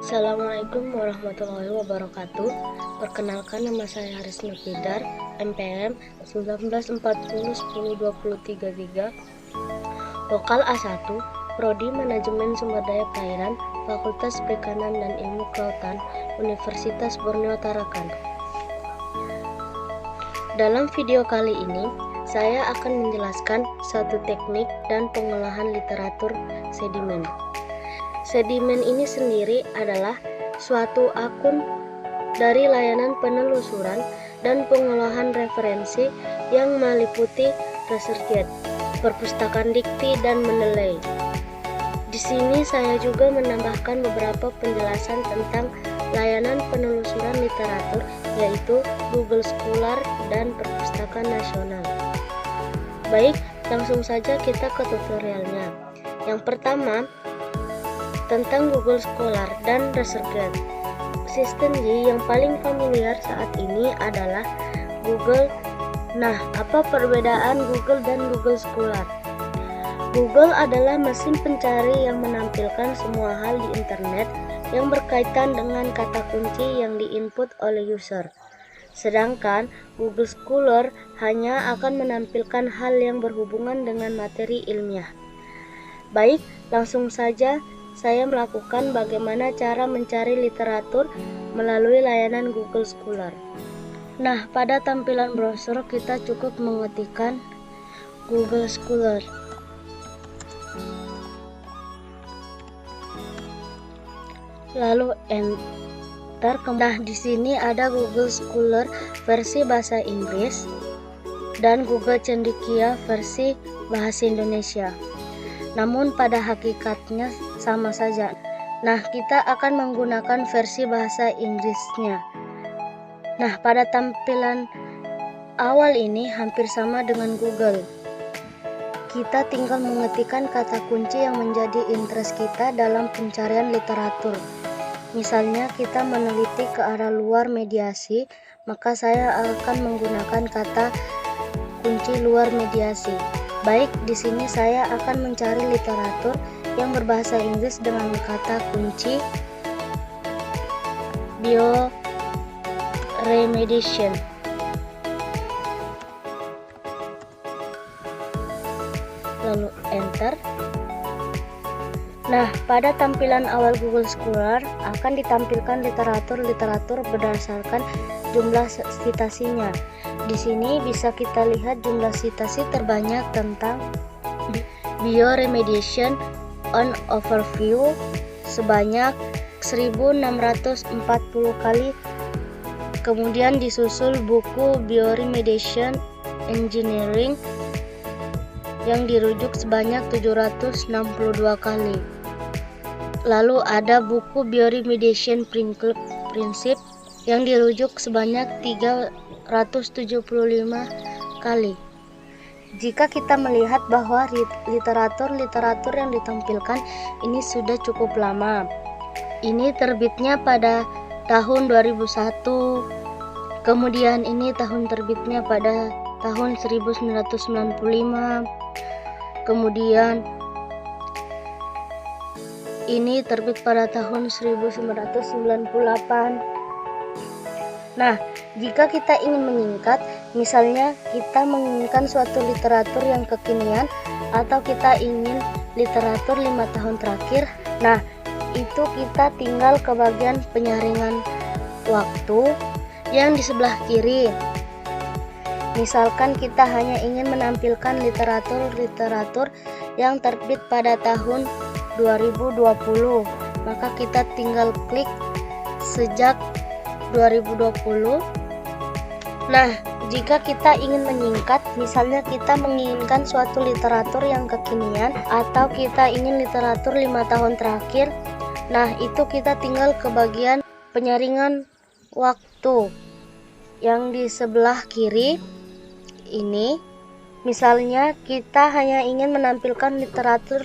Assalamualaikum warahmatullahi wabarakatuh. Perkenalkan, nama saya Haris Nurfidar, MPM 1940102033, Lokal A1, Prodi Manajemen Sumber Daya Perairan, Fakultas Perikanan dan Ilmu Kelautan, Universitas Borneo Tarakan. Dalam video kali ini, saya akan menjelaskan satu teknik dan pengolahan literatur sedimen. Sedimen ini sendiri adalah suatu akun dari layanan penelusuran dan pengolahan referensi yang meliputi ResearchGate, perpustakaan dikti, dan Mendeley. Di sini saya juga menambahkan beberapa penjelasan tentang layanan penelusuran literatur, yaitu Google Scholar dan Perpustakaan Nasional. Baik, langsung saja kita ke tutorialnya. Yang pertama, tentang Google Scholar dan ResearchGate. Sistem G yang paling familiar saat ini adalah Google. Nah, apa perbedaan Google dan Google Scholar? Google adalah mesin pencari yang menampilkan semua hal di internet yang berkaitan dengan kata kunci yang diinput oleh user. Sedangkan Google Scholar hanya akan menampilkan hal yang berhubungan dengan materi ilmiah. Baik, langsung saja saya melakukan bagaimana cara mencari literatur melalui layanan Google Scholar. Nah, pada tampilan browser kita cukup mengetikkan Google Scholar. Lalu enter. Nah, di sini ada Google Scholar versi bahasa Inggris dan Google Cendekia versi bahasa Indonesia. Namun pada hakikatnya sama saja. Nah, kita akan menggunakan versi bahasa Inggrisnya. Nah, pada tampilan awal ini hampir sama dengan Google. Kita tinggal mengetikkan kata kunci yang menjadi interest kita dalam pencarian literatur. Misalnya kita meneliti ke arah luar mediasi, maka saya akan menggunakan kata kunci luar mediasi. Baik, di sini saya akan mencari literatur yang berbahasa Inggris dengan kata kunci bioremediation. Lalu enter. Nah, pada tampilan awal Google Scholar akan ditampilkan literatur berdasarkan jumlah citasinya. Di sini bisa kita lihat jumlah citasi terbanyak tentang bioremediation on overview sebanyak 1640 kali. Kemudian disusul buku bioremediation engineering yang dirujuk sebanyak 762 kali. Lalu ada buku bioremediation principle yang dirujuk sebanyak 375 kali. Jika kita melihat bahwa literatur yang ditampilkan ini sudah cukup lama. Ini terbitnya pada tahun 2001. Kemudian ini tahun terbitnya pada tahun 1995. Kemudian ini terbit pada tahun 1998. Nah, jika kita ingin menyingkat, misalnya kita menginginkan suatu literatur yang kekinian atau kita ingin literatur 5 tahun terakhir, nah itu kita tinggal ke bagian penyaringan waktu yang di sebelah kiri. Misalkan kita hanya ingin menampilkan literatur yang terbit pada tahun 2020, maka kita tinggal klik sejak 2020. Nah, jika kita ingin menyingkat, misalnya kita menginginkan suatu literatur yang kekinian atau kita ingin literatur 5 tahun terakhir, nah itu kita tinggal ke bagian penyaringan waktu yang di sebelah kiri ini. Misalnya kita hanya ingin menampilkan literatur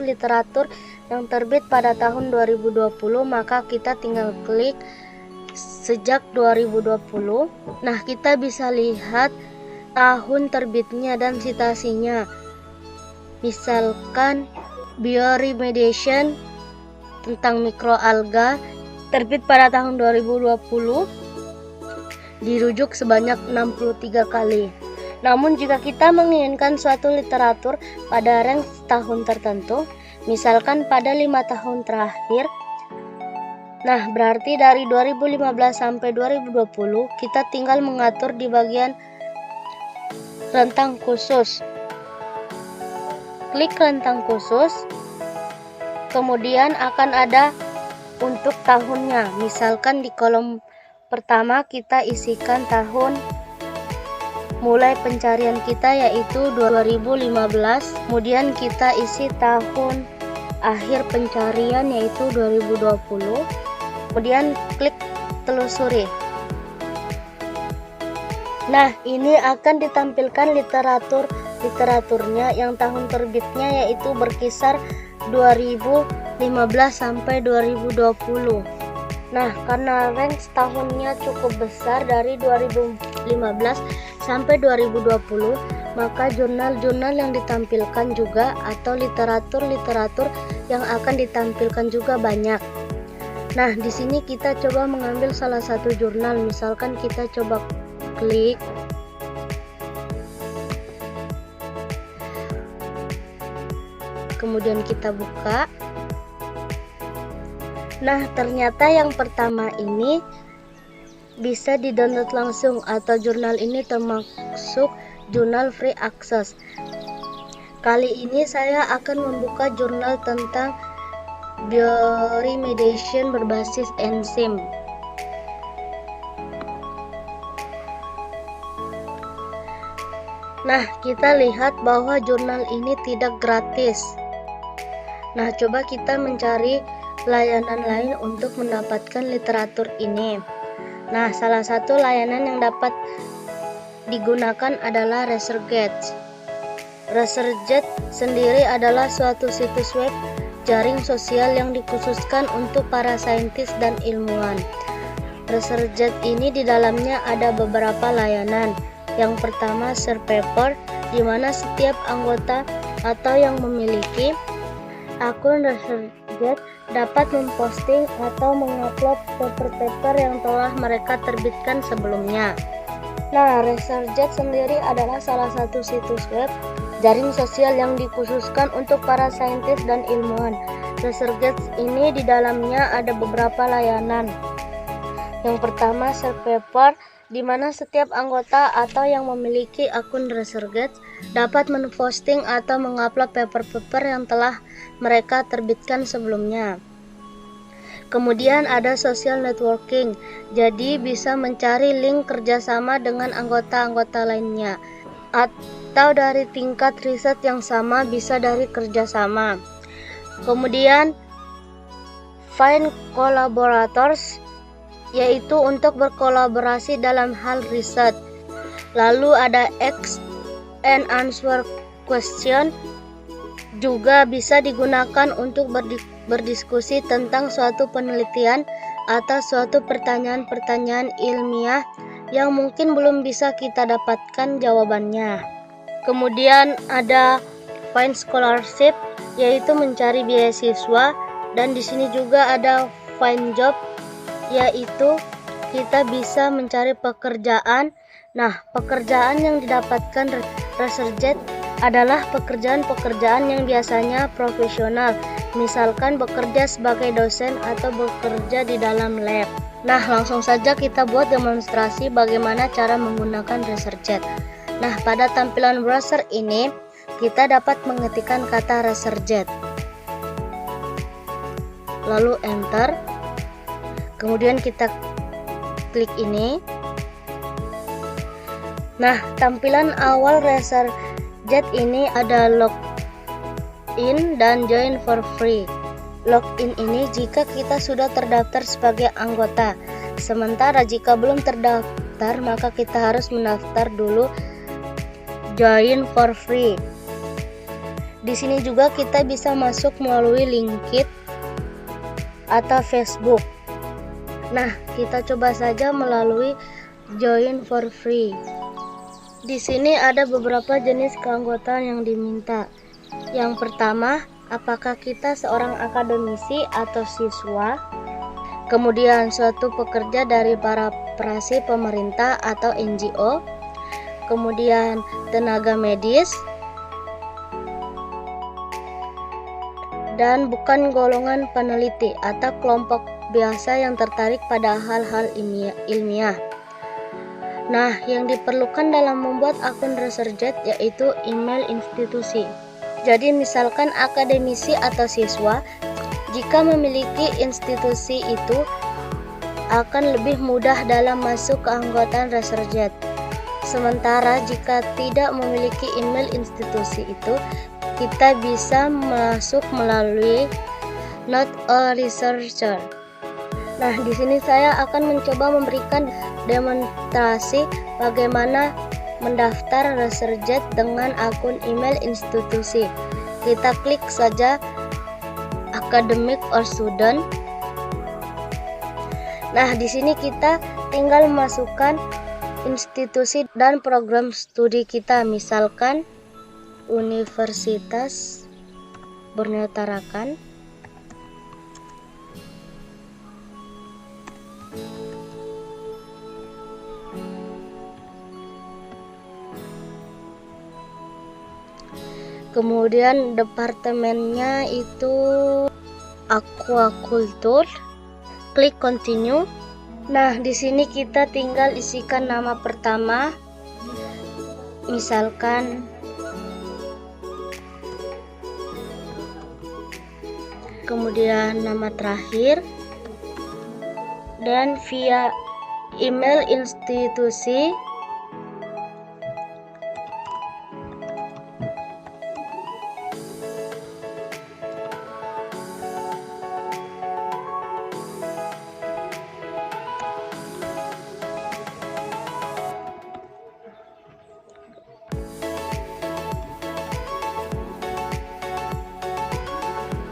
yang terbit pada tahun 2020, maka kita tinggal klik sejak 2020. Nah, kita bisa lihat tahun terbitnya dan citasinya. Misalkan bioremediation tentang mikroalga terbit pada tahun 2020, dirujuk sebanyak 63 kali. Namun jika kita menginginkan suatu literatur pada range tahun tertentu, misalkan pada 5 tahun terakhir, nah berarti dari 2015 sampai 2020 kita tinggal mengatur di bagian rentang khusus. Klik rentang khusus, kemudian akan ada untuk tahunnya. Misalkan di kolom pertama kita isikan tahun mulai pencarian kita yaitu 2015, kemudian kita isi tahun akhir pencarian yaitu 2020, kemudian klik telusuri. Nah, ini akan ditampilkan literaturnya yang tahun terbitnya yaitu berkisar 2015 sampai 2020. Nah, karena range tahunnya cukup besar dari 2015 sampai 2020, maka jurnal-jurnal yang ditampilkan juga atau literatur-literatur yang akan ditampilkan juga banyak. Nah, di sini kita coba mengambil salah satu jurnal, misalkan kita coba klik. Kemudian kita buka. Nah, ternyata yang pertama ini bisa di-download langsung atau jurnal ini termasuk jurnal free access. Kali ini saya akan membuka jurnal tentang bioremediation berbasis enzim. Nah, kita lihat bahwa jurnal ini tidak gratis. Nah, coba kita mencari layanan lain untuk mendapatkan literatur ini. Nah, salah satu layanan yang dapat digunakan adalah ResearchGate. ResearchGate sendiri adalah suatu situs web jaring sosial yang dikhususkan untuk para saintis dan ilmuwan. ResearchGate ini di dalamnya ada beberapa layanan. Yang pertama, share paper, di mana setiap anggota atau yang memiliki akun ResearchGate dapat memposting atau mengupload paper-paper yang telah mereka terbitkan sebelumnya. Nah, ResearchGate sendiri adalah salah satu situs web jaring sosial yang dikhususkan untuk para saintis dan ilmuwan. ResearchGate ini di dalamnya ada beberapa layanan. Yang pertama, share paper, di mana setiap anggota atau yang memiliki akun ResearchGate dapat memposting atau mengupload paper-paper yang telah mereka terbitkan sebelumnya. Kemudian ada social networking, jadi bisa mencari link kerjasama dengan anggota-anggota lainnya, atau dari tingkat riset yang sama, bisa dari kerjasama. Kemudian find collaborators, yaitu untuk berkolaborasi dalam hal riset. Lalu ada ask and answer question, juga bisa digunakan untuk berdiskusi tentang suatu penelitian atau suatu pertanyaan-pertanyaan ilmiah yang mungkin belum bisa kita dapatkan jawabannya. Kemudian ada find scholarship, yaitu mencari beasiswa, dan di sini juga ada find job, yaitu kita bisa mencari pekerjaan. Nah, pekerjaan yang didapatkan ResearchGate adalah pekerjaan-pekerjaan yang biasanya profesional, misalkan bekerja sebagai dosen atau bekerja di dalam lab. Nah, langsung saja kita buat demonstrasi bagaimana cara menggunakan ResearchGate. Nah, pada tampilan browser ini kita dapat mengetikkan kata ResearchGate, lalu enter, kemudian kita klik ini. Nah, tampilan awal ResearchGate ini ada login dan join for free. Login ini jika kita sudah terdaftar sebagai anggota. Sementara jika belum terdaftar, maka kita harus mendaftar dulu, join for free. Di sini juga kita bisa masuk melalui LinkedIn atau Facebook. Nah, kita coba saja melalui join for free. Di sini ada beberapa jenis keanggotaan yang diminta. Yang pertama, apakah kita seorang akademisi atau siswa? kemudian suatu pekerja dari para praksi pemerintah atau NGO, kemudian tenaga medis, dan bukan golongan peneliti atau kelompok biasa yang tertarik pada hal-hal ilmiah. Nah, yang diperlukan dalam membuat akun ResearchGate yaitu email institusi. Jadi misalkan akademisi atau siswa, jika memiliki institusi itu akan lebih mudah dalam masuk ke anggotaan ResearchGate. Sementara jika tidak memiliki email institusi itu, kita bisa masuk melalui Not a Researcher. Nah, di sini saya akan mencoba memberikan demonstrasi bagaimana mendaftar ResearchGate dengan akun email institusi. Kita klik saja academic or student. Nah, di sini kita tinggal memasukkan institusi dan program studi kita, misalkan Universitas Borneo Tarakan. Kemudian departemennya itu aquaculture. Klik continue. Nah, di sini kita tinggal isikan nama pertama, misalkan kemudian nama terakhir, dan via email institusi.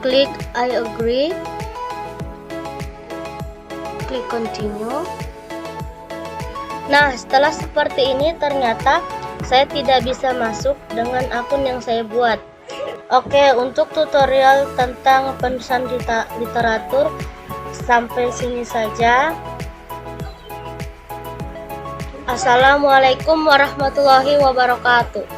Klik I agree, klik continue. Nah, setelah seperti ini ternyata saya tidak bisa masuk dengan akun yang saya buat. Oke, untuk tutorial tentang penulisan literatur sampai sini saja. Assalamualaikum warahmatullahi wabarakatuh.